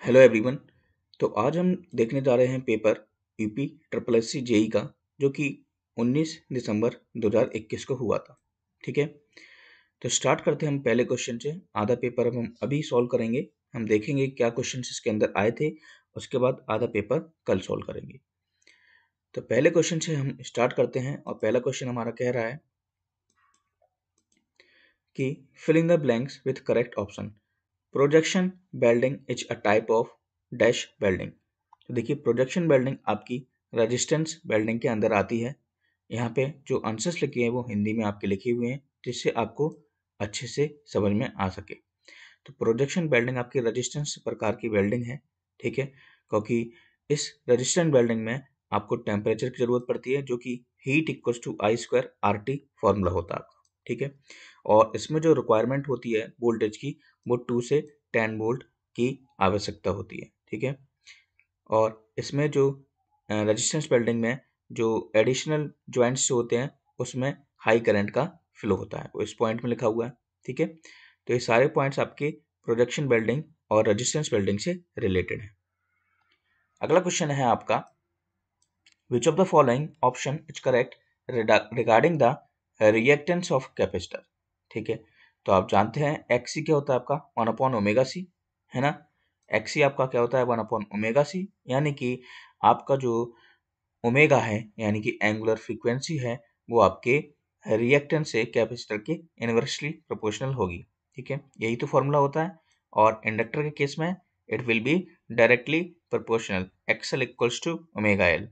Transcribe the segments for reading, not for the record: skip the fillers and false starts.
Hello everyone. तो आज हम देखने जा रहे हैं paper UP triple S C JE का, जो कि 19 दिसंबर 2021 को हुआ था। ठीक है, तो स्टार्ट करते हैं हम पहले क्वेश्चन से। आधा पेपर अब हम अभी सॉल्व करेंगे। हम देखेंगे क्या क्वेश्चन इसके अंदर आए थे, उसके बाद आधा पेपर कल सॉल्व करेंगे। तो पहले क्वेश्चन से हम स्टार्ट करते हैं और पहला क्वेश्चन हमारा कह रहा है कि fill in the blanks with correct option. Projection welding is a type of dash welding. तो देखिए, प्रोजेक्शन वेल्डिंग आपकी रेजिस्टेंस वेल्डिंग के अंदर आती है। यहाँ पे जो आंसर्स लिखे हैं वो हिंदी में आपके लिखे हुए हैं, जिससे आपको अच्छे से समझ में आ सके। तो प्रोजेक्शन वेल्डिंग आपकी रेजिस्टेंस प्रकार की वेल्डिंग है। ठीक है, क्योंकि इस रेजिस्टेंस वेल्डिंग में आपको टेम्परेचर की जरूरत पड़ती है, जो कि heat equals to I square R T formula होता है आपका। ठीक है, और इसमें जो रिक्वायरमेंट होती है वोल्टेज की, वो 2 से 10 वोल्ट की आवश्यकता होती है। ठीक है, और इसमें जो रेजिस्टेंस वेल्डिंग में जो एडिशनल जॉइंट्स जो होते हैं, उसमें हाई करंट का फ्लो होता है, वो इस पॉइंट में लिखा हुआ है। ठीक है, तो ये सारे पॉइंट्स आपके प्रोजेक्शन वेल्डिंग और रेजिस्टेंस वेल्डिंग से रिलेटेड है। अगला क्वेश्चन है आपका, विच of the following option is correct regarding the reactance of capacitor. ठीक है, तो आप जानते हैं एक्सी क्या होता है आपका 1 अपॉन ओमेगा सी, है ना। एक्सी आपका क्या होता है 1 अपॉन ओमेगा सी, यानी कि आपका जो ओमेगा है, यानी कि एंगुलर फ्रीक्वेंसी है, वो आपके रिएक्टेंस से कैपेसिटर के इनवर्सली प्रोपोर्शनल होगी। ठीक है, यही तो फॉर्मूला होता है। और इंडक्टर के केस में it will be directly proportional, XL equals to omega L.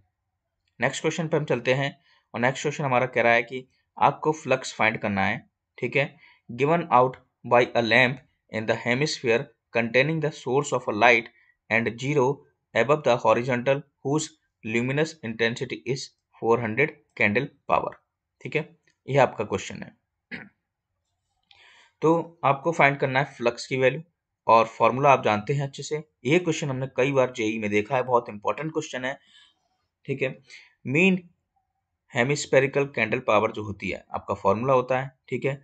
Next question पे हम चलते हैं, और नेक्स्ट क्वेश्चन हमारा कह रहा है कि आपको फ्लक्स फाइंड करना है। ठीक है, given out by a lamp in the hemisphere containing the source of a light and 0 above the horizontal whose luminous intensity is 400 candle power। ठीक है, यह आपका क्वेश्चन है। तो आपको फाइंड करना है फ्लक्स की वैल्यू, और फॉर्मूला आप जानते हैं अच्छे से। ये क्वेश्चन हमने कई बार जेई में देखा है, बहुत इंपॉर्टेंट क्वेश्चन है। ठीक है, मीन हेमिस्फेरिकल कैंडल पावर जो होती है, आपका फॉर्मूला होता है। ठीक है,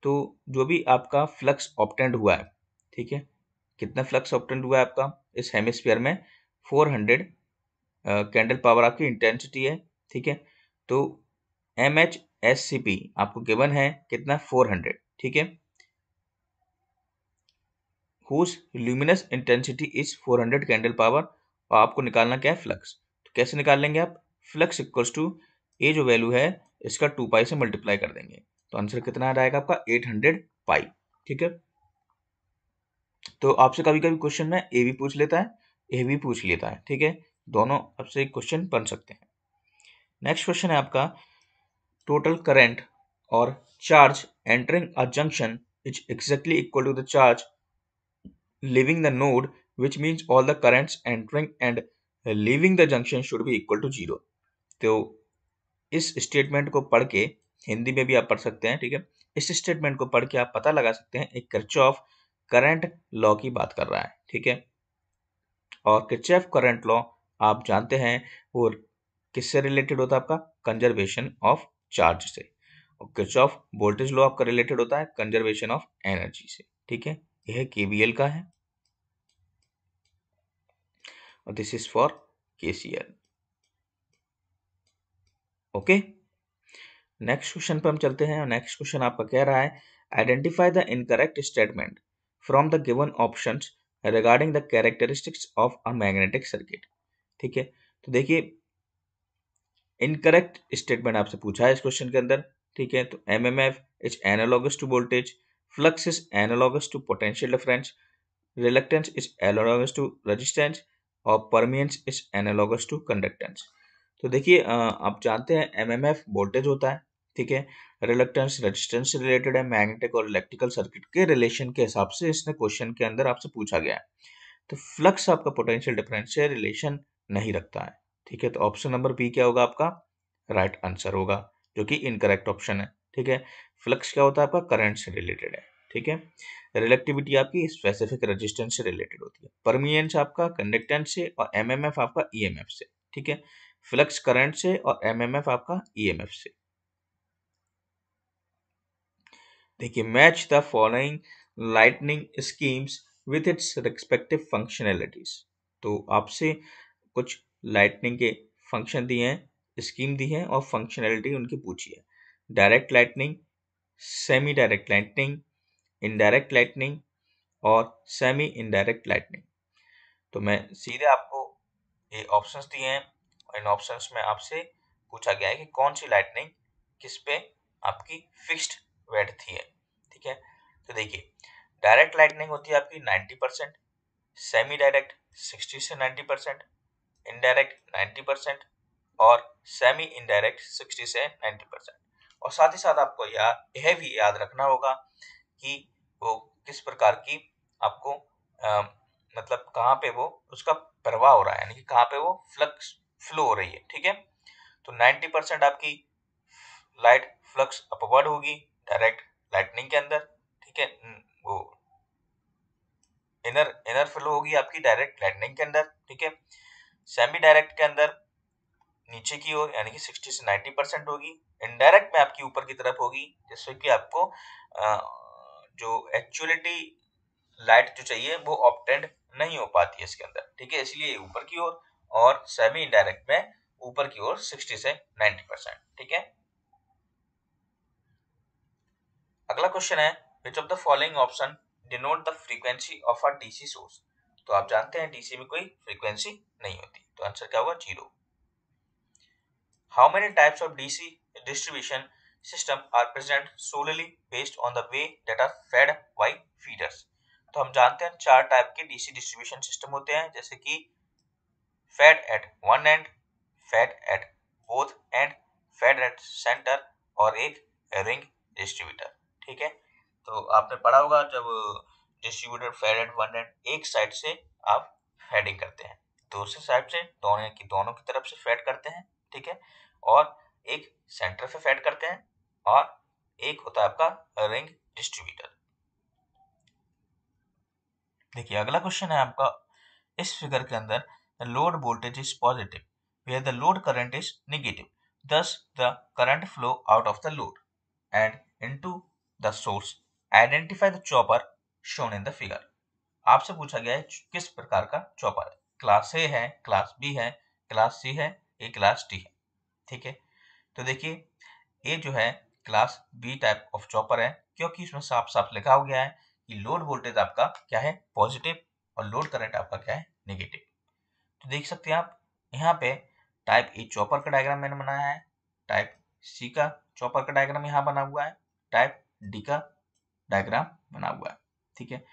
तो जो भी आपका फ्लक्स ऑब्टेंड हुआ है, ठीक है, कितना फ्लक्स ऑब्टेंड हुआ है आपका इस हेमिस्फीयर में, 400 कैंडल पावर आपकी इंटेंसिटी है। ठीक है, तो M H S C P आपको गिवन है कितना 400। ठीक है, whose luminous intensity is 400 candle power, और आपको निकालना क्या है फ्लक्स। तो कैसे निकाल लेंगे आप, फ्लक्स इक्वल्स टू ये जो वैल्यू है इसका 2 पाई से मल्टीप्लाई कर देंगे, तो आंसर कितना आ जाएगा आपका 800 पाई। ठीक है, तो आपसे कभी कभी क्वेश्चन में ए भी पूछ लेता है, ए भी पूछ लेता है। ठीक है, दोनों आपसे क्वेश्चन बन सकते हैं। नेक्स्ट क्वेश्चन है आपका, टोटल करंट और charge entering a junction is exactly equal to the charge leaving the node, which means all the currents entering and leaving the junction should be equal to 0। तो इस statement को पढ़ के, हिंदी में भी आप पढ़ सकते हैं। ठीक है, इस स्टेटमेंट को पढ़ के आप पता लगा सकते हैं एक किरचॉफ करंट लॉ की बात कर रहा है। ठीक है, और किरचॉफ करंट लॉ आप जानते हैं वो किससे रिलेटेड होता है, आपका कंजर्वेशन ऑफ चार्ज से। और किरचॉफ वोल्टेज लॉ आपका रिलेटेड होता है कंजर्वेशन ऑफ एनर्जी से। ठीक है, यह केवीएल का है, और this is for KCL. Okay, next question पे हम चलते हैं, और नेक्स्ट क्वेश्चन आपका कह रहा है, identify the incorrect statement from the given options regarding the characteristics of a magnetic circuit. ठीक है, तो देखिए, इनकरेक्ट स्टेटमेंट आपसे पूछा है इस क्वेश्चन के अंदर। ठीक है, तो MMF is analogous to voltage, flux is analogous to potential difference, reluctance is analogous to resistance, और permeance is analogous to conductance. तो देखिए, आप जानते हैं एमएमएफ वोल्टेज होता है। ठीक है, रिलक्टेंस रेजिस्टेंस से रिलेटेड है, मैग्नेटिक और इलेक्ट्रिकल सर्किट के रिलेशन के हिसाब से इसने क्वेश्चन के अंदर आपसे पूछा गया है। तो फ्लक्स आपका पोटेंशियल डिफरेंस से रिलेशन नहीं रखता है। ठीक है, तो ऑप्शन नंबर बी क्या होगा आपका राइट आंसर होगा, जो कि इनकरेक्ट ऑप्शन है। ठीक है, फ्लक्स क्या होता है आपका करंट से रिलेटेड है। ठीक है, रिलेक्टिविटी आपकी स्पेसिफिक रेजिस्टेंस से रिलेटेड होती है, परमियंस आपका कंडक्टेंस से, और एमएमएफ आपका ईएमएफ से। ठीक है, फ्लक्स करंट से और एमएमएफ आपका ईएमएफ से। देखिए, match the following lightning schemes with its respective functionalities। तो आपसे कुछ लाइटनिंग के फंक्शन दिए हैं, स्कीम दी है और फंक्शनैलिटी उनकी पूछी है। Direct lightning, semi direct lightning, indirect lightning और सेमी इनडायरेक्ट लाइटनिंग। तो मैं सीधे आपको ये ऑप्शंस दिए हैं और इन ऑप्शंस में आपसे पूछा गया है कि कौन सी लाइटनिंग किस पे आपकी फिक्स्ड वेट है। ठीक है, तो देखिए डायरेक्ट लाइटनिंग होती है आपकी 90%, सेमी डायरेक्ट 60 से 90%, इनडायरेक्ट 90% और सेमी इनडायरेक्ट 60 से 90%। और साथ ही साथ आपको यह भी याद रखना होगा कि वो किस प्रकार की आपको मतलब कहाँ पे वो उसका प्रवाह हो रहा है, यानी कि कहाँ पे वो फ्लक्स फ्लो हो रही है। ठीक है, तो 90% आपकी लाइट फ्लक्स अपवर्ड होगी डायरेक्ट लाइटनिंग के अंदर। ठीक है, वो इनर इनर फ्लो होगी आपकी डायरेक्ट लाइटनिंग के अंदर। ठीक है, सेमी डायरेक्ट के अंदर नीचे की ओर यानी कि 60 से 90% होगी। इनडायरेक्ट में आपकी ऊपर की तरफ होगी, जिससे कि आपको जो एक्चुअलिटी लाइट जो चाहिए वो ऑब्टेंड नहीं हो पाती है इसके अंदर। ठीक है, इसलिए ऊपर की ओर और सेमी इनडायरेक्ट में ऊपर की ओर 60 से 90%। ठीक है, अगला क्वेश्चन है विच of the following option denote the frequency of a DC source. तो आप जानते हैं डीसी में कोई फ्रीक्वेंसी नहीं होती, तो आंसर क्या होगा? 0। How many types of DC distribution system are present solely based on the way that are fed by feeders? तो हम जानते हैं 4 टाइप के डीसी डिस्ट्रीब्यूशन सिस्टम होते हैं, जैसे कि fed at one end, fed at both end, fed at center और एक रिंग डिस्ट्रीब्यूटर। ठीक है, तो आपने पढ़ा होगा जब distributor fed at one end, एक साइड से आप फेडिंग करते हैं, दूसरी साइड से दोनों की तरफ से फेड करते हैं। ठीक है, और एक सेंटर पे फेड करते हैं और एक होता है आपका रिंग डिस्ट्रीब्यूटर। देखिए अगला क्वेश्चन है आपका, इस फिगर के अंदर the load voltage is positive where the load current is negative, thus the current flow out of the load and into the source, identify the chopper shown in the figure। आपसे पूछा गया है किस प्रकार का chopper है, class ए है, class B है, क्लास सी है, ए क्लास डी है। ठीक है, तो देखिए ये जो है class B type of chopper है, क्योंकि इसमें साफ साफ लिखा हो गया है कि लोड वोल्टेज आपका क्या है? पॉजिटिव, और लोड करंट आपका क्या है? नेगेटिव। तो देख सकते हैं आप यहाँ पे टाइप ए चॉपर का डायग्राम मैंने बनाया है, टाइप सी का चॉपर का डायग्राम यहाँ बना हुआ है, टाइप डी का डायग्राम बना हुआ है। ठीक है,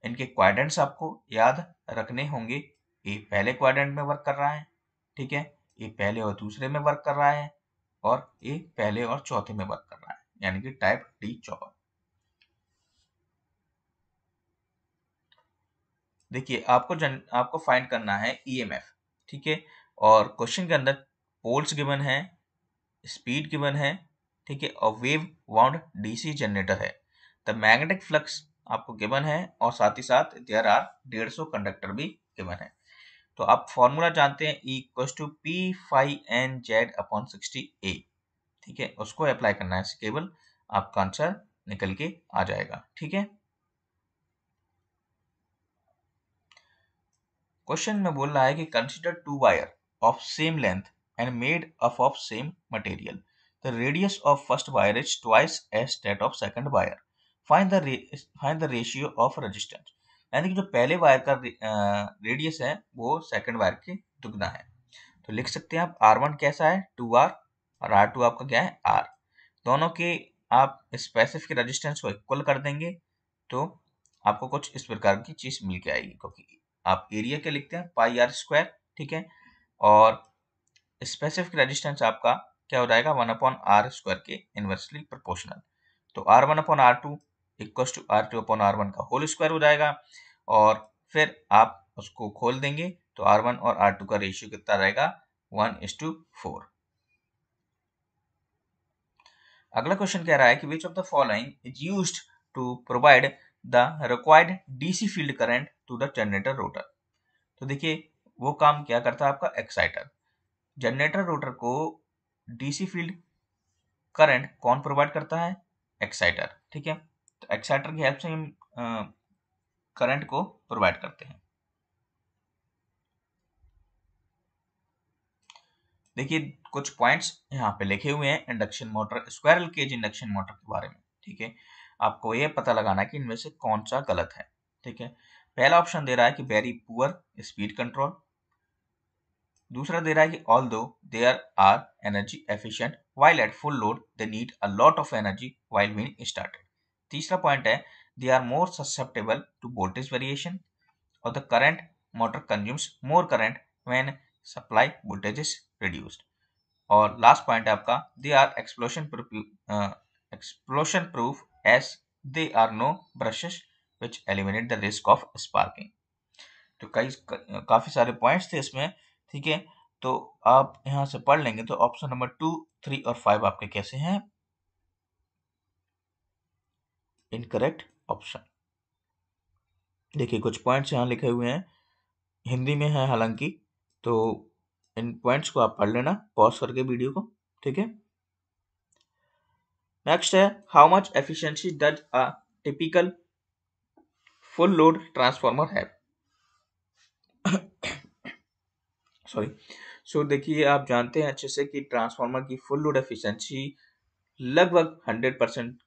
इनके क्वाड्रेंट्स आपको याद रखने होंगे। ए पहले क्वाड्रेंट में वर्क कर रहा है, ठीक है, ए पहले और दूसरे में वर्क कर रहा है, और ए पहले और चौथे में वर्क कर रहा है, यानी कि टाइप डी चॉपर। देखिए आपको फाइंड करना है ईएमएफ। ठीक है, और क्वेश्चन के अंदर पोल्स गिवन है, स्पीड गिवन है, ठीक है, और वेव वाउंड डीसी जनरेटर है। द मैग्नेटिक फ्लक्स आपको गिवन है और साथ ही साथ देयर आर 150 कंडक्टर भी गिवन है। तो आप फॉर्मूला जानते हैं, E equals to P phi N Z upon 60A। ठीक है, उसको अप्लाई करना है, केवल आपका आंसर निकल के आ जाएगा। ठीक है, क्वेश्चन में बोल रहा है कि consider two wire of same length and made up of same material, the radius of first wire is twice as that of second wire, find the ratio of resistance. यानी कि जो पहले वायर का रेडियस है वो second wire के दुगना है। तो लिख सकते हैं आप R1 कैसा है? 2R, और R2 आपका क्या है? R। दोनों के आप स्पेसिफिक रेजिस्टेंस को इक्वल कर देंगे तो आपको कुछ इस प्रकार की चीज मिल के आएगी, क्योंकि आप एरिया के लिखते हैं पाई आर स्क्वायर। ठीक है, और स्पेसिफिक रेजिस्टेंस आपका क्या हो जाएगा? 1/r² के इनवर्सली प्रोपोर्शनल। तो R1/R2 इक्वल्स टू R2/R1 का होल स्क्वायर हो जाएगा, और फिर आप उसको खोल देंगे तो R1 और R2 का रेशियो कितना रहेगा? 1:4। अगला क्वेश्चन कह रहा है कि which of the following is used to provide the required DC field current to the generator rotor. तो देखिए वो काम क्या करता है आपका? एक्साइटर। जनरेटर रोटर को डीसी फील्ड करंट कौन प्रोवाइड करता है? एक्साइटर। ठीक है, तो एक्साइटर की हेल्प से हम करंट को प्रोवाइड करते हैं। देखिए कुछ पॉइंट्स यहाँ पे लिखे हुए हैं induction motor, squirrel cage induction motor के बारे में। ठीक है, आपको ये पता लगाना है कि इनमें से कौन सा गलत है। ठीक है, पहला ऑप्शन दे रहा है कि वेरी पुअर स्पीड कंट्रोल। दूसरा दे रहा है कि although there are energy efficient while at full load they need a lot of energy while being started. तीसरा पॉइंट है they are more susceptible to voltage variation और the current motor consumes more current when supply voltage is reduced. और last point है आपका they are explosion proof as they are no brushes which eliminate the risk of sparking. तो काफी सारे points थे इसमें। ठीक है, तो आप यहाँ से पढ़ लेंगे तो ऑप्शन नंबर 2, 3 और 5 आपके कैसे हैं? Incorrect option. देखिए कुछ पॉइंट्स यहाँ लिखे हुए हैं, हिंदी में है हालांकि, तो इन पॉइंट्स को आप पढ़ लेना पॉज करके वीडियो को। ठीक है, नेक्स्ट है how much efficiency does a typical full load transformer have. Sorry. So देखिए आप जानते हैं अच्छे से कि ट्रांसफार्मर की फुल लोड एफिशिएंसी लगभग 100%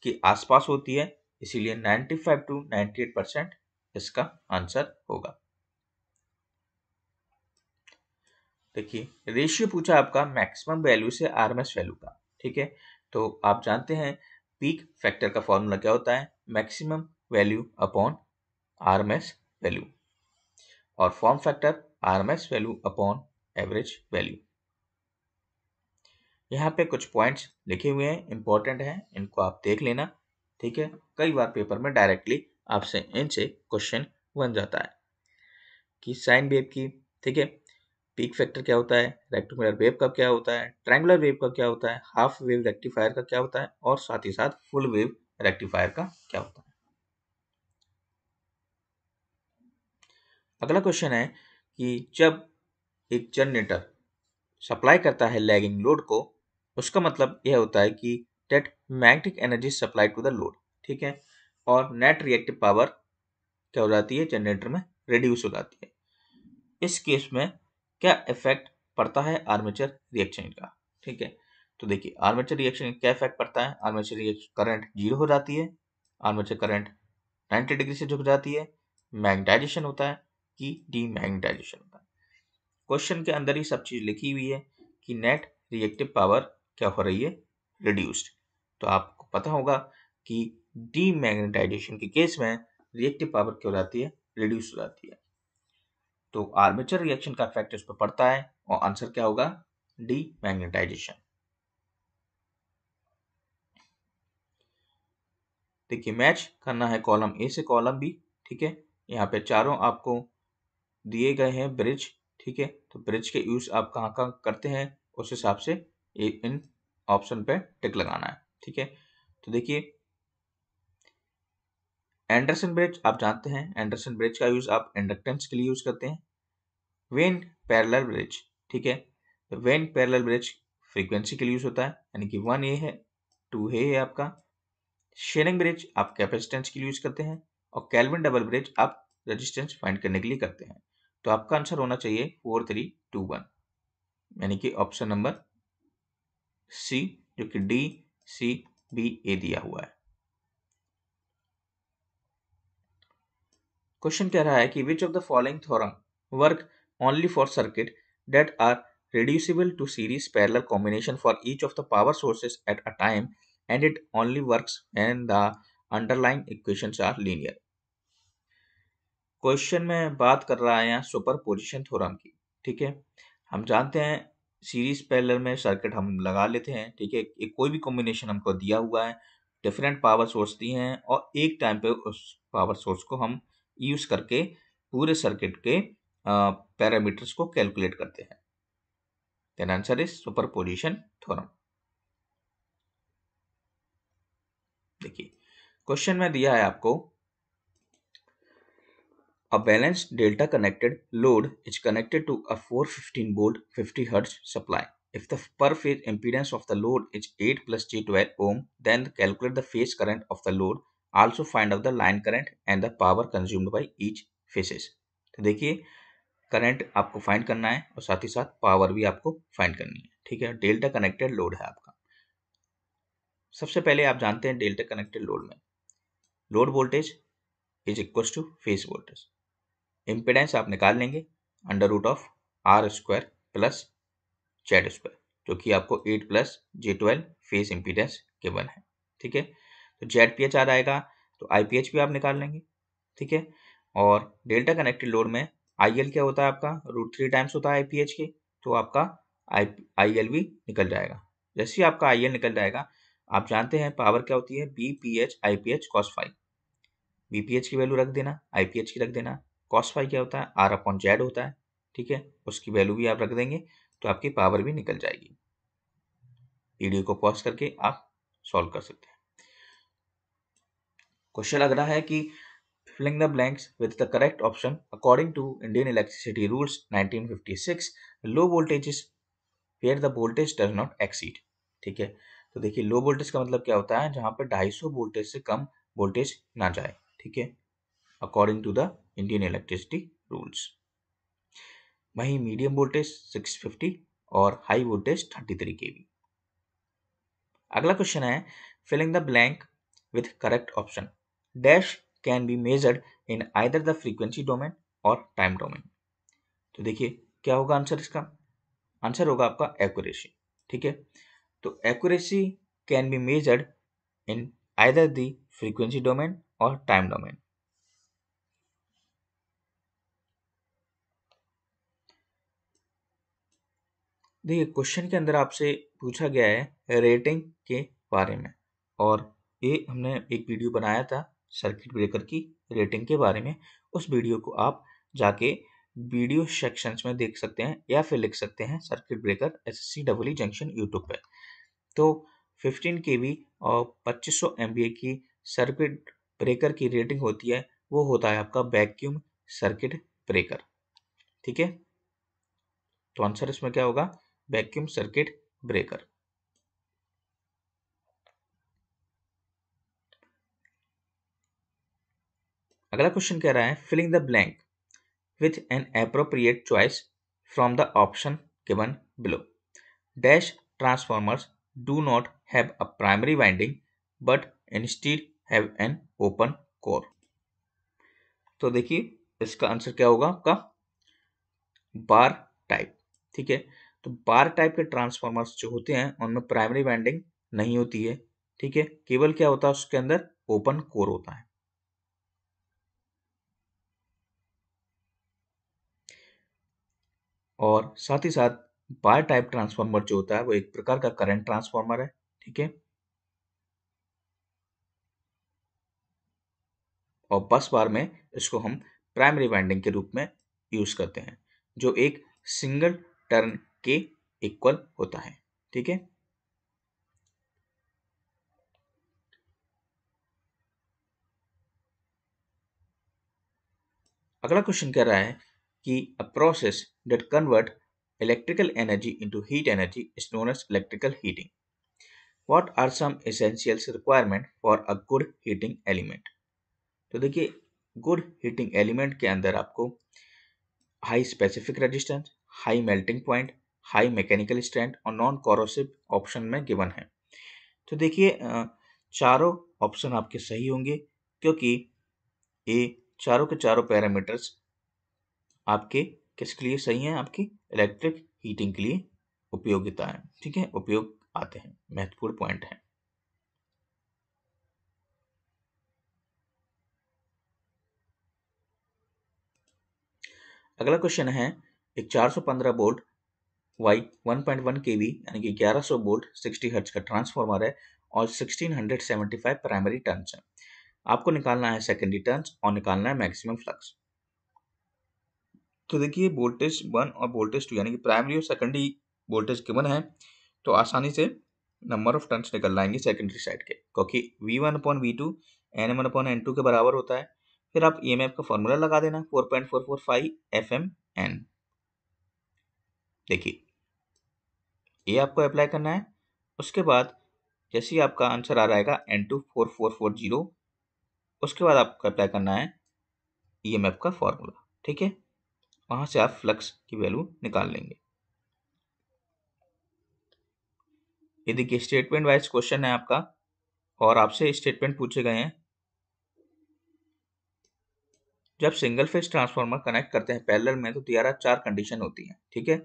के आसपास होती है, इसीलिए 95 to 98% इसका आंसर होगा। देखिए रेशियो पूछा आपका मैक्सिमम वैल्यू से आरएमएस वैल्यू का। ठीक है, तो आप जानते हैं पीक फैक्टर का फॉर्मूला क्या होता है, maximum value upon RMS value, और form factor RMS value upon average value. यहाँ पे कुछ पॉइंट्स लिखे हुए हैं, इंपॉर्टेंट हैं, इनको आप देख लेना। ठीक है, कई बार पेपर में डायरेक्टली आपसे इनसे क्वेश्चन बन जाता है कि साइन वेव की, ठीक है, पीक फैक्टर क्या होता है, रेक्टेंगुलर वेव का क्या होता है, ट्रायंगुलर वेव का क्या होता है, हाफ वेव रेक्टिफायर का क्या होता है, और साथ ही साथ फुल वेव रेक्टिफायर का क्या होता है। अगला क्वेश्चन है कि जब एक जनरेटर सप्लाई करता है लैगिंग लोड को, उसका मतलब यह होता है कि that magnetic energy supply to the load. ठीक है, और नेट रिएक्टिव पावर क्या हो जाती है, जनरेटर में रिड्यूस हो जाती है। इस केस में क्या इफेक्ट पड़ता है आर्मेचर रिएक्शन का। ठीक है, तो देखिए आर्मेचर रिएक्शन का क्या इफेक्ट पड़ता है, आर्मेचर रिएक्शन करंट जीरो हो जाती है, आर्मेचर करंट 90 डिग्री से झुक जाती है, मैग्नेटाइजेशन होता है कि डीमैग्नेटाइजेशन होता है। क्वेश्चन के अंदर ही सब चीज लिखी हुई है कि नेट रिएक्टिव पावर क्या हो रही है, रिड्यूस्ड। तो आपको पता होगा कि डीमैग्नेटाइजेशन के केस में रिएक्टिव पावर क्या हो जाती है, रिड्यूस हो जाती है। तो आर्मेचर रिएक्शन का इफेक्ट इस पर पड़ता है और आंसर क्या होगा, डीमैग्नेटाइजेशन। देखिए मैच करना है कॉलम ए से कॉलम बी। ठीक है, यहाँ पे चारों आपको दिए गए हैं ब्रिज। ठीक है, तो ब्रिज के यूज आप कहाँ कहाँ करते हैं उस हिसाब से इन ऑप्शन पे टिक लगाना है। ठीक है, तो देखिए एंडरसन ब्रिज आप जानते हैं, एंडरसन ब्रिज का यूज आप इंडक्टेंस के लिए यूज करते हैं। वेन पैरेलल ब्रिज, ठीक है, तो वेन पैरेलल ब्रिज फ्रीक्वेंसी के लिए यूज होता है, यानी कि 1A है, 2A है आपका। शेयरिंग ब्रिज आप कैपेसिटेंस के लिए यूज करते हैं, और कैल्विन डबल ब्रिज आप रेजिस्टेंस फाइंड करने के लिए करते हैं। तो आपका आंसर होना चाहिए 4321, यानी कि ऑप्शन नंबर सी, जो कि DCBA दिया हुआ है। क्वेश्चन कह रहा है कि which of the following theorem work only for circuit that are reducible to series parallel combination for each of the power sources at a time, and it only works when the underlying equations are linear। Question में बात कर रहा है यहाँ superposition theorem की। ठीक है, हम जानते हैं सीरीज पैरेलल में सर्किट हम लगा लेते हैं। ठीक है, एक कोई भी कॉम्बिनेशन हमको दिया हुआ है, डिफरेंट पावर सोर्स दिए हैं, और एक टाइम पे उस पावर सोर्स को हम यूज करके पूरे सर्किट के पैरामीटर्स को कैलकुलेट करते हैं। Then answer is superposition theorem. देखिए क्वेश्चन में दिया है आपको a balanced delta connected load is connected to a 415 volt 50 hertz supply. If the per phase impedance of the load is 8 plus j12 ohm, then calculate the phase current of the load also find out the line current and the power consumed by each faces. तो देखिए current आपको find करना है और साथ ही साथ power भी आपको फाइंड करनी है, ठीक है। डेल्टा कनेक्टेड लोड है आपका। सबसे पहले आप जानते हैं डेल्टा कनेक्टेड लोड में load voltage is equal to phase voltage. Impedance आप निकाल लेंगे under root of R square plus Z square, जो कि आपको 8 plus J12 phase impedance given है, ठीक है। तो जेड पी एच आ जाएगा, तो आई पी एच भी आप निकाल लेंगे, ठीक है। और डेल्टा कनेक्टेड लोड में आई एल क्या होता है आपका, √3 टाइम्स होता है आई पी एच के, तो आपका आई एल भी निकल जाएगा। जैसे ही आपका आई एल निकल जाएगा, आप जानते हैं पावर क्या होती है, B P H I P H cos phi. B P H की वैल्यू रख देना, आई पी एच की रख देना। कॉस फाइव क्या होता है, आर अपॉन जेड होता है, ठीक है। उसकी वैल्यू भी आप रख देंगे तो आपकी पावर भी निकल जाएगी। वीडियो को पॉज करके आप सॉल्व कर सकते हैं। क्वेश्चन लग रहा है कि filling the blanks with the correct option according to Indian electricity rules 1956 low voltage is where the voltage does not exceed, ठीक है। तो देखिए लो वोल्टेज का मतलब क्या होता है, जहां पर 250 वोल्टेज से कम वोल्टेज ना जाए, ठीक है, according to the Indian electricity rules. वहीं मीडियम वोल्टेज 650 और हाई वोल्टेज 33 kV। अगला क्वेश्चन है filling the blank with correct option dash can be measured in either the frequency domain और टाइम डोमेन। तो देखिए क्या होगा आंसर, इसका आंसर होगा आपका एक्यूरेसी, ठीक है। तो accuracy can be measured in either the frequency domain और टाइम डोमेन। देखिए क्वेश्चन के अंदर आपसे पूछा गया है रेटिंग के बारे में, और ये हमने एक वीडियो बनाया था सर्किट ब्रेकर की रेटिंग के बारे में। उस वीडियो को आप जाके वीडियो सेक्शंस में देख सकते हैं या फिर लिख सकते हैं circuit breaker SSCEE junction YouTube पे। तो 15 kV और 2500 MVA की सर्किट ब्रेकर की रेटिंग होती है, वो होता है आपका वैक्यूम सर्किट ब्रेकर, ठीक है। तो आंसर इसमें क्या होगा, वैक्यूम सर्किट ब्रेकर। अगला क्वेश्चन कह रहा है filling the blank with an appropriate choice from the option given below dash transformers do not have a primary winding but instead have an open core. तो देखिए इसका आंसर क्या होगा आपका, बार टाइप, ठीक है। तो बार टाइप के ट्रांसफॉर्मर्स जो होते हैं उनमें प्राइमरी वाइंडिंग नहीं होती है, ठीक है। केवल क्या होता है उसके अंदर ओपन कोर होता है। और साथ ही साथ बार टाइप ट्रांसफार्मर जो होता है वो एक प्रकार का करंट ट्रांसफार्मर है, ठीक है। और बस बार में इसको हम प्राइमरी वाइंडिंग के रूप में यूज करते हैं, जो एक सिंगल टर्न के इक्वल होता है, ठीक है। अगला क्वेश्चन कह रहा है कि a process that convert electrical energy into heat energy is known as electrical heating. What are some essentials requirement for a good heating element. तो देखिए गुड हीटिंग एलिमेंट के अंदर आपको high specific resistance, high melting point, high mechanical strength और non corrosive option में given है। तो देखिए चारों ऑप्शन आपके सही होंगे, क्योंकि ये चारों के चारों पैरामीटर्स आपके किसके लिए सही हैं, आपकी इलेक्ट्रिक हीटिंग के लिए उपयोगिता है, ठीक है, उपयोग आते हैं, महत्वपूर्ण पॉइंट है। अगला क्वेश्चन है एक 415 वोल्ट वाई 1.1 केवी यानी कि 1100 वोल्ट 60 हर्ट्ज का ट्रांसफार्मर है और 1675 प्राइमरी टर्न्स है। आपको निकालना है सेकेंडरी टर्न्स और निकालना है मैक्सिमम फ्लक्स। तो देखिए वोल्टेज 1 और वोल्टेज 2 यानी कि प्राइमरी और सेकेंडरी वोल्टेज गिवन है, तो आसानी से नंबर ऑफ टर्न्स निकल आएंगे सेकेंडरी साइड के, क्योंकि V1/V2 N1/N2 के बराबर होता है। फिर आप EMF का फॉर्मूला लगा देना 4.445 FMN। देखिए ये आपको अप्लाई करना है। उसके बाद जैसे ही आपका आंसर आ जाएगा N2 4440 उसके बाद आपको अप्लाई करना है ईएमएफ का फॉर्मूला, ठीक है। वहां से आप फ्लक्स की वैल्यू निकाल लेंगे। ये देखिए स्टेटमेंट वाइज क्वेश्चन है आपका, और आपसे स्टेटमेंट पूछे गए हैं। जब सिंगल फेज ट्रांसफार्मर कनेक्ट करते हैं पैरेलल में तो देयर आर 4 कंडीशन होती हैं, ठीक है,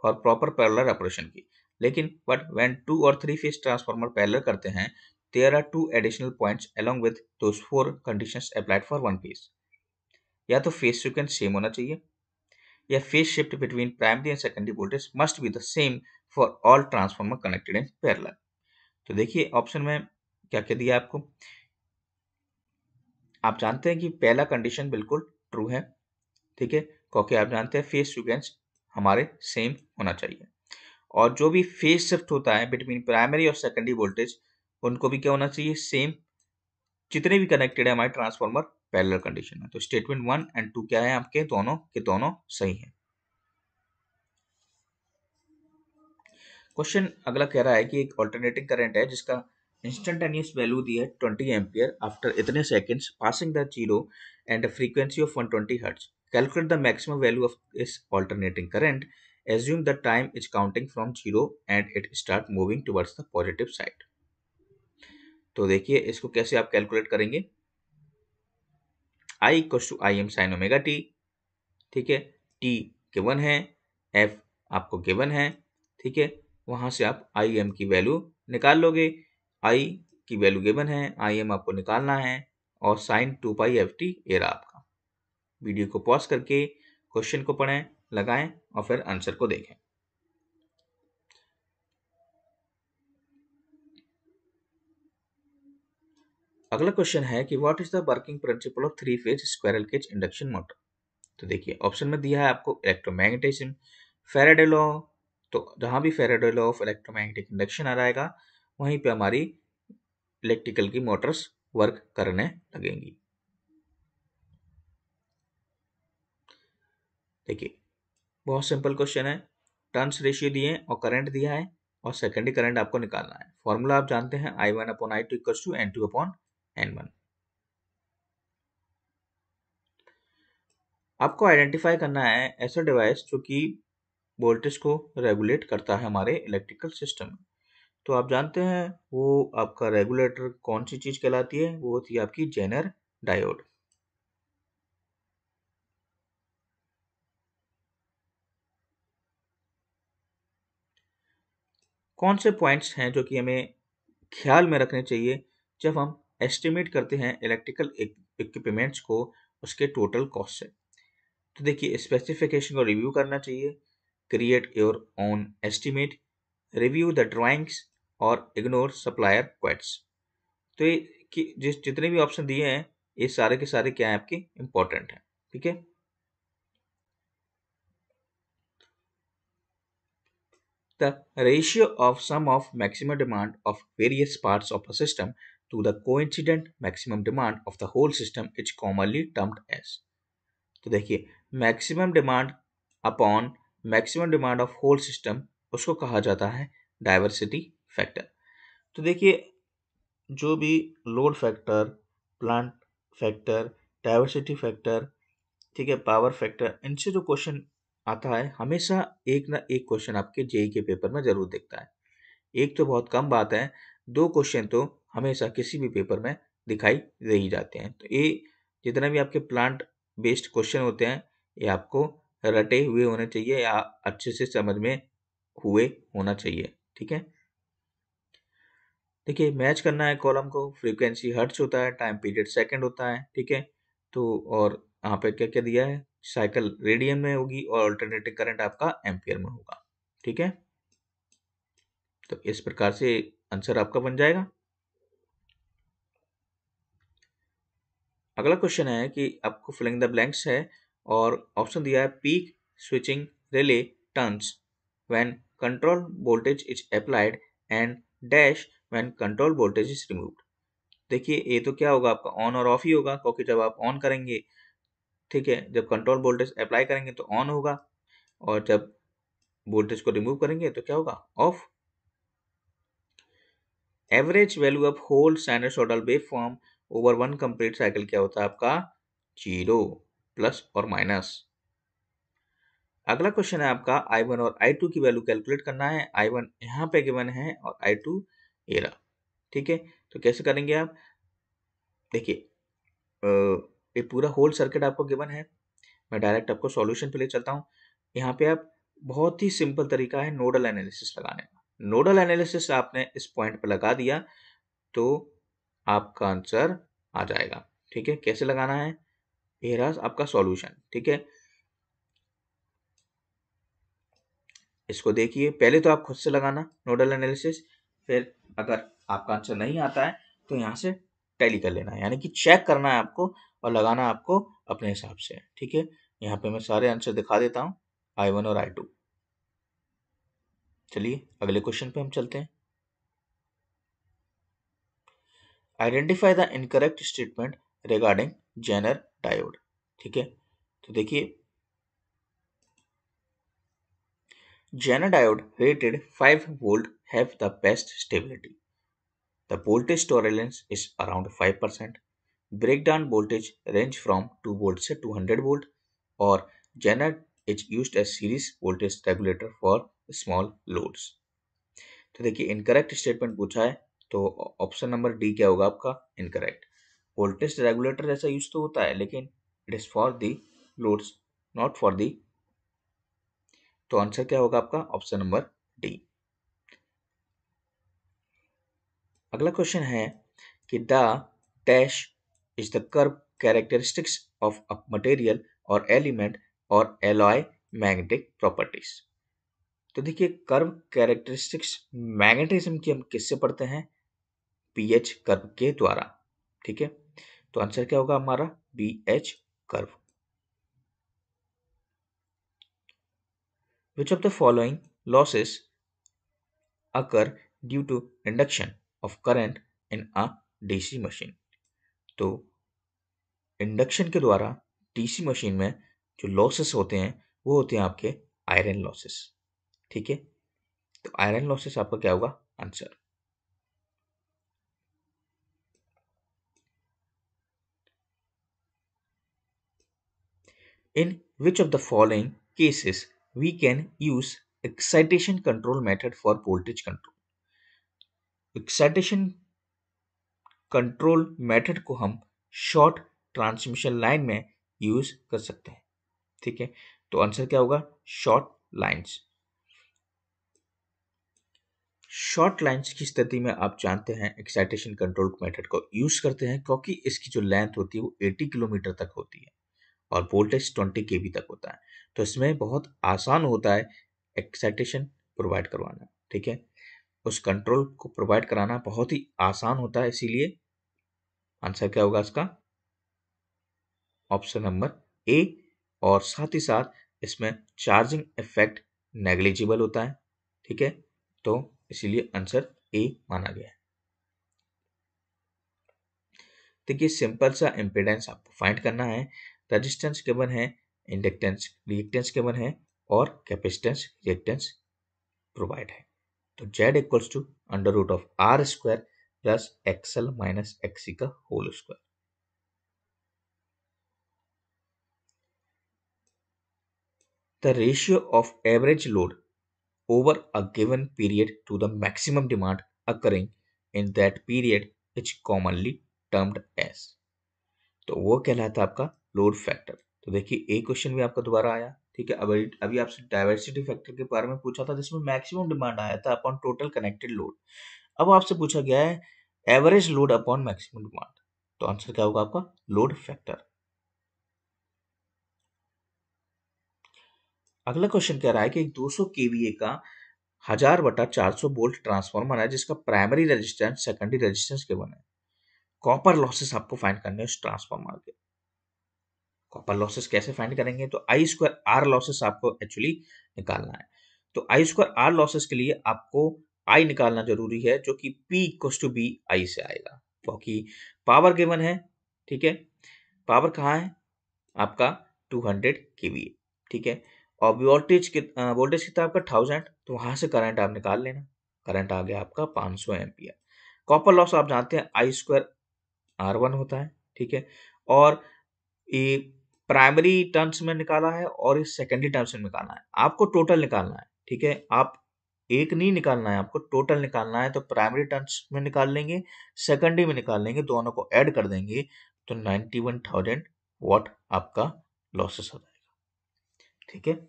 फॉर प्रॉपर पैरेलल ऑपरेशन की। लेकिन बट व्हेन 2 और 3 फेज ट्रांसफार्मर पैरेलल करते हैं, there are 2 additional points along with those 4 conditions applied for one phase. या तो फेज सीक्वेंस सेम होना चाहिए, या phase shift between primary and secondary voltage must be the same for all transformer connected in parallel. तो देखिए option में क्या क्या दिया आपको। आप जानते हैं कि पहला कंडीशन बिल्कुल ट्रू है, ठीक है, क्योंकि आप जानते हैं फेज सीक्वेंस हमारे सेम होना चाहिए। और जो भी फेज शिफ्ट होता है बिटवीन प्राइमरी और सेकेंडरी वोल्टेज, उनको भी क्या होना चाहिए, सेम। जितने भी कनेक्टेड है हमारे ट्रांसफार्मर पैरेलल कंडीशन में। तो स्टेटमेंट 1 एंड 2 क्या है आपके, दोनों के दोनों सही है। क्वेश्चन अगला कह रहा है कि एक ऑल्टरनेटिंग करंट है जिसका इंस्टेंटेनियस वैल्यू दी है 20 एम्पियर आफ्टर इतने seconds passing the zero and frequency of 120 hertz. Calculate the maximum value of this alternating current. Assume the time is counting from zero and it start moving towards the positive side. तो देखिए इसको कैसे आप calculate करेंगे। I equal to I M sine omega T, ठीक है, T given है, F आपको गिवन है, ठीक है। वहां से आप आई एम की वैल्यू निकाल लोगे। आई की वैल्यू गिवन है, आई एम आपको निकालना है, और साइन 2π/ft ये रहा आपका। वीडियो को पॉज करके क्वेश्चन को पढ़ें, लगाएं और फिर आंसर को देखें। अगला क्वेश्चन है कि what is the working principle of 3 phase squirrel cage induction motor. तो देखिए ऑप्शन में दिया है आपको इलेक्ट्रोमैग्नेटिज्म, फैराडे लॉ। तो जहां भी Faraday law of electromagnetic induction आ जाएगा वहीं पे हमारी इलेक्ट्रिकल की मोटर्स वर्क करने लगेंगी। देखिए बहुत सिंपल क्वेश्चन है। टर्न्स रेशियो दिए हैं और करंट दिया है, और सेकेंडरी करंट आपको निकालना है। फॉर्मूला आप जानते हैं I1/I2 इक्वल्स टू N2/N1। आपको आइडेंटिफाई करना है ऐसा डिवाइस जो कि वोल्टेज को रेगुलेट करता है हमारे इलेक्ट्रिकल सिस्टम में। तो आप जानते हैं वो आपका रेगुलेटर कौन सी चीज कहलाती है, वो होती है आपकी जेनर डायोड। कौन से पॉइंट्स हैं जो कि हमें ख्याल में रखने चाहिए जब हम एस्टिमेट करते हैं इलेक्ट्रिकल इक्विपमेंट्स को उसके टोटल कॉस्ट से। तो देखिए स्पेसिफिकेशन को रिव्यू करना चाहिए, create your own estimate, review the drawings और इग्नोर सप्लायर क्वेट्स। तो ये कि जितने भी ऑप्शन दिए हैं ये सारे के सारे क्या है आपके इंपॉर्टेंट हैं, ठीक है। The ratio of sum of maximum demand of various parts of a system to the coincident maximum demand of the whole system is commonly termed as। तो देखिए maximum demand upon maximum demand of whole system उसको कहा जाता है diversity factor. तो देखिए जो भी load factor, plant factor, diversity factor, ठीक है, पावर फैक्टर, इनसे जो क्वेश्चन आता है हमेशा एक ना एक क्वेश्चन आपके जेई के पेपर में जरूर दिखता है। एक तो बहुत कम बात है, दो क्वेश्चन तो हमेशा किसी भी पेपर में दिखाई दे ही जाते हैं। तो ये जितने भी आपके प्लांट बेस्ड क्वेश्चन होते हैं ये आपको रटे हुए होने चाहिए या अच्छे से समझ में हुए होना चाहिए, ठीक है। देखिए मैच करना है कॉलम को, फ्रीक्वेंसी हर्ट्ज होता है, टाइम पीरियड सेकंड होता है, ठीक है। तो और यहाँ पे क्या क्या दिया है, साइकिल रेडियन में होगी और अल्टरनेटिंग करंट आपका एम्पियर में होगा, ठीक है। तो इस प्रकार से आंसर आपका बन जाएगा। अगला क्वेश्चन है कि आपको फिलिंग द ब्लैंक्स है, और ऑप्शन दिया है peak switching relay turns when control voltage is applied and dash when control voltage is removed. देखिए ये तो क्या होगा आपका ऑन और ऑफ ही होगा, क्योंकि जब आप ऑन करेंगे, ठीक है, जब कंट्रोल वोल्टेज अप्लाई करेंगे तो ऑन होगा, और जब वोल्टेज को रिमूव करेंगे तो क्या होगा, of. Average value of whole sinusoidal waveform over 1 complete cycle क्या होता है आपका 0 प्लस और माइनस। अगला क्वेश्चन है आपका I1 और I2 की वैल्यू कैलकुलेट करना है। I1 यहाँ पे गिवन है और I2 ये रहा। ठीक है, तो कैसे करेंगे आप, देखिए ये पूरा होल सर्किट आपको गिवन है। मैं डायरेक्ट आपको सॉल्यूशन पे ले चलता हूँ। यहाँ पे आप बहुत ही सिंपल तरीका है नोडल एनालिसिस लगाने का। नोडल एनालिसिस आपने इस पॉइंट पे लगा दिया तो आपका आंसर आ जाएगा। ठीक है, कैसे लगाना है, ये रहा आपका सॉल्यूशन। ठीक है, इसको देखिए, पहले तो आप खुद से लगाना नोडल एनालिसिस, फिर अगर आपका आंसर नहीं आता है तो यहाँ से टैली कर लेना है, यानी कि चेक करना है आपको और लगाना आपको अपने हिसाब से। ठीक है, यहाँ पे मैं सारे आंसर दिखा देता हूँ I1 और I2। चलिए अगले क्वेश्चन पे हम चलते हैं। Identify the incorrect statement regarding Zener diode. ठीक है, तो देखिए Zener diode rated 5 volt have the best stability. The voltage tolerance is around 5%. Breakdown voltage range from 2 volt से 200 volt और Zener is used as series voltage regulator for small loads. तो देखिए incorrect statement पूछा है तो option number D क्या होगा आपका इनकरेक्ट। वोल्टेज रेगुलेटर जैसा यूज तो होता है लेकिन it is for the loads not for the, तो आंसर क्या होगा आपका ऑप्शन नंबर डी। अगला क्वेश्चन है कि the dash is the curve characteristics of a material और एलिमेंट और एलॉय मैग्नेटिक प्रॉपर्टीज। तो देखिए कर्व कैरेक्टरिस्टिक्स मैग्नेटिज्म की हम किससे पढ़ते हैं, पीएच कर्व के द्वारा। ठीक है, तो आंसर क्या होगा हमारा BH curve. Which of the following losses occur due to induction of current in a DC machine. तो इंडक्शन के द्वारा डीसी मशीन में जो लॉसेस होते हैं वो होते हैं आपके आयरन लॉसेस। ठीक है, तो आयरन लॉसेस आपका क्या होगा answer. In which of the following cases we can use excitation control method for voltage control. Excitation control method को हम शॉर्ट ट्रांसमिशन लाइन में यूज कर सकते हैं। ठीक है, तो आंसर क्या होगा शॉर्ट लाइंस। शॉर्ट लाइंस की स्थिति में आप जानते हैं एक्साइटेशन कंट्रोल मेथड को यूज करते हैं क्योंकि इसकी जो लेंथ होती है वो 80 किलोमीटर तक होती है और वोल्टेज 20 केवी तक होता है, तो इसमें बहुत आसान होता है एक्साइटेशन प्रोवाइड करवाना। ठीक है, उस कंट्रोल को प्रोवाइड कराना बहुत ही आसान होता है, इसीलिए आंसर क्या होगा इसका ऑप्शन नंबर ए। और साथ ही साथ इसमें चार्जिंग इफेक्ट नेग्लिजिबल होता है। ठीक है, तो इसीलिए आंसर ए माना गया है। देखिए सिंपल सा इम्पीडेंस आपको फाइंड करना है, रेजिस्टेंस गिवन है, इंडक्टेंस रिएक्टेंस गिवन है और कैपेसिटेंस रिएक्टेंस प्रोवाइड है। तो Z equals to under root of R square plus XL minus XC का whole square. The ratio of average load over a given period to the maximum demand occurring in that period is commonly termed as। तो वो कहलाता है आपका load factor. तो देखिए एक question भी आपका दोबारा आया। ठीक है, अभी आपसे डाइवर्सिटी फैक्टर के बारे में पूछा था जिसमें मैक्सिमम डिमांड आया था अपॉन टोटल कनेक्टेड लोड। अब आपसे पूछा गया है average load upon maximum demand, तो आंसर क्या होगा आपका लोड फैक्टर। अगला क्वेश्चन कह रहा है कि एक 200 केवीए का 1000/400 वोल्ट ट्रांसफार्मर है जिसका primary resistance secondary resistance given है। कॉपर लॉसेस आपको फाइंड करने हैं उस ट्रांसफार्मर के। कॉपर लॉसेस कैसे फाइंड करेंगे, तो आई स्क्वायर आर लॉसेस आपको एक्चुअली निकालना है। तो आई स्क्वायर आर लॉसेस के लिए आपको आई निकालना जरूरी है जो कि P equals to B I से आएगा क्योंकि पावर गिवन है। ठीक है, पावर कहाँ है आपका 200 केवीए। ठीक है, और वोल्टेज कितना आपका 1000, तो वहां से करंट आप निकाल लेना। करंट आ गया आपका 500 एम्पियर। कॉपर लॉस आप जानते हैं आई स्क्वायर R1 होता है, ठीक है। और ये प्राइमरी टर्म्स में निकाला है और इस सेकेंडरी टर्म्स में निकालना है, आपको टोटल निकालना है, ठीक है। आप एक नहीं निकालना है, आपको टोटल निकालना है। तो प्राइमरी टर्म्स में निकाल लेंगे, सेकेंडरी में निकाल लेंगे, दोनों को ऐड कर देंगे तो 91,000 वाट आपका लॉसेस हो जाएगा, ठीक है।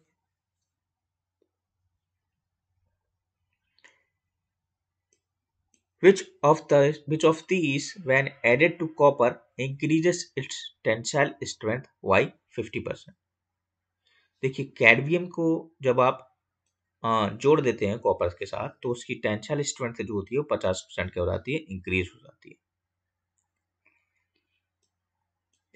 which of these when added to copper increases its tensile strength by 50%? देखिए कैडमियम को जब आप जोड़ देते हैं कॉपर के साथ तो उसकी टेंसाइल स्ट्रेंथ जो होती है वो 50% की हो जाती है, इंक्रीज हो जाती है।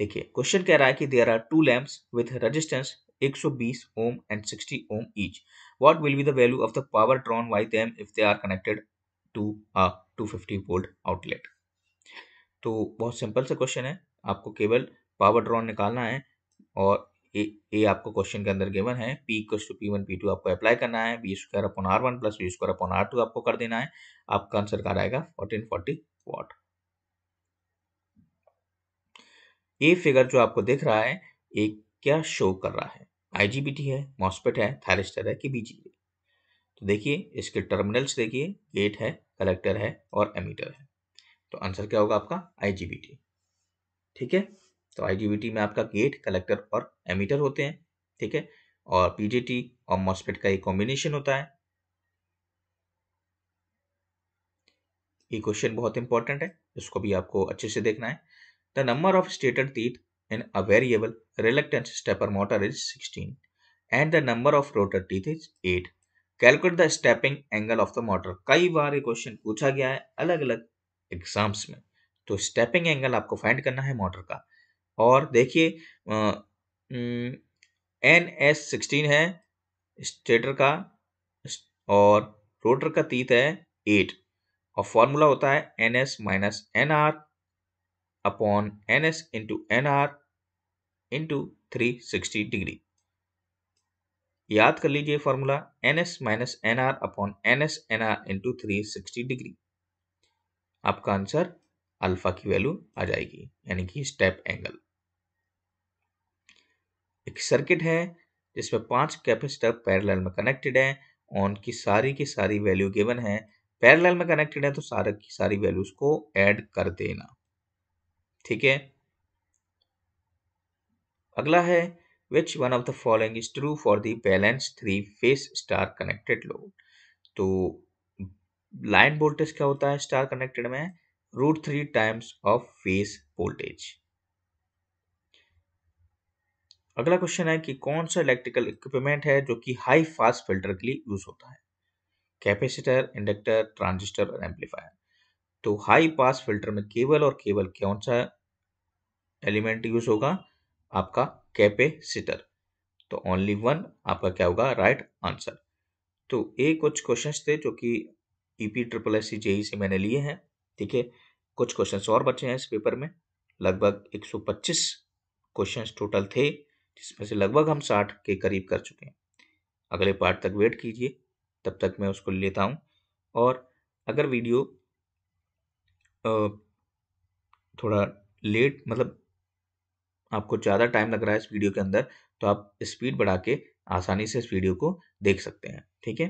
देखिए क्वेश्चन कह रहा है कि there are two lamps with resistance 120 ohm and 60 ohm each, what will be the value of the power drawn by them if they are connected to a 250 volt outlet. तो बहुत सिंपल सा question है, आपको केवल power drawn निकालना है और ए आपको क्वेश्चन के अंदर गिवन है, P equals to P1 P2 आपको अप्लाई करना है, B square upon R1 plus B square upon R2 आपको कर देना है। आपका आंसर क्या आएगा 1440 वाट। ये फिगर जो आपको दिख रहा है ये क्या शो कर रहा है, IGBT है, मॉसफेट है, थायरिस्टर है कि BJT। तो देखिए इसके टर्मिनल्स देखिए, गेट है, कलेक्टर है और एमीटर है। तो आंसर क्या होगा आपका IGBT, ठीक है। तो IGBT में आपका गेट, कलेक्टर और एमीटर होते हैं, ठीक है। और BJT और मॉसफेट का एक कॉम्बिनेशन होता है। ये क्वेश्चन बहुत इंपॉर्टेंट है, इसको भी आपको अच्छे से देखना है। The number of stator teeth in a variable reluctance stepper motor is 16 and the number of rotor teeth is 8, calculate the stepping angle of the motor. कई बार ये क्वेश्चन पूछा गया है अलग अलग एग्जाम्स में। तो स्टेपिंग एंगल आपको फाइंड करना है मोटर का। और देखिए NS16 है स्टेटर का और रोटर का तीत है 8 और फॉर्मूला होता है NS minus NR upon NS into NR into 360 degree. याद कर लीजिए formula NS minus NR upon NS NR into 360 degree. आपका आंसर अल्फा की वैल्यू आ जाएगी, यानी कि स्टेप एंगल। एक सर्किट है जिसमें 5 कैपेसिटर पैरेलल में कनेक्टेड है, ऑन की सारी वैल्यू गिवन है, पैरेलल में कनेक्टेड है तो सारी की सारी वैल्यूज को ऐड कर देना, ठीक है। अगला है which one of the following is true for the balance 3 face star connected load. तो लाइन वोल्टेज क्या होता है स्टार कनेक्टेड में, √3 टाइम्स ऑफ फेस वोल्टेज। अगला क्वेश्चन है कि कौन सा इलेक्ट्रिकल इक्विपमेंट है जो कि हाई पास फिल्टर के लिए यूज होता है, कैपेसिटर, इंडक्टर, ट्रांजिस्टर और एम्पलीफायर। तो हाई पास फिल्टर में केवल और केवल कौन सा एलिमेंट यूज होगा, आपका कैपेसिटर। तो ओनली वन आपका क्या होगा राइट आंसर। तो ये कुछ क्वेश्चंस थे जो कि EP triple S C JE से मैंने लिए हैं, ठीक है। कुछ क्वेश्चंस और बचे हैं इस पेपर में, लगभग 125 क्वेश्चंस टोटल थे जिसमें से लगभग हम 60 के करीब कर चुके हैं। अगले पार्ट तक वेट कीजिए, तब तक मैं उसको लेता हूँ। और अगर वीडियो थोड़ा लेट मतलब आपको ज़्यादा टाइम लग रहा है इस वीडियो के अंदर तो आप स्पीड बढ़ा के आसानी से इस वीडियो को देख सकते हैं, ठीक है।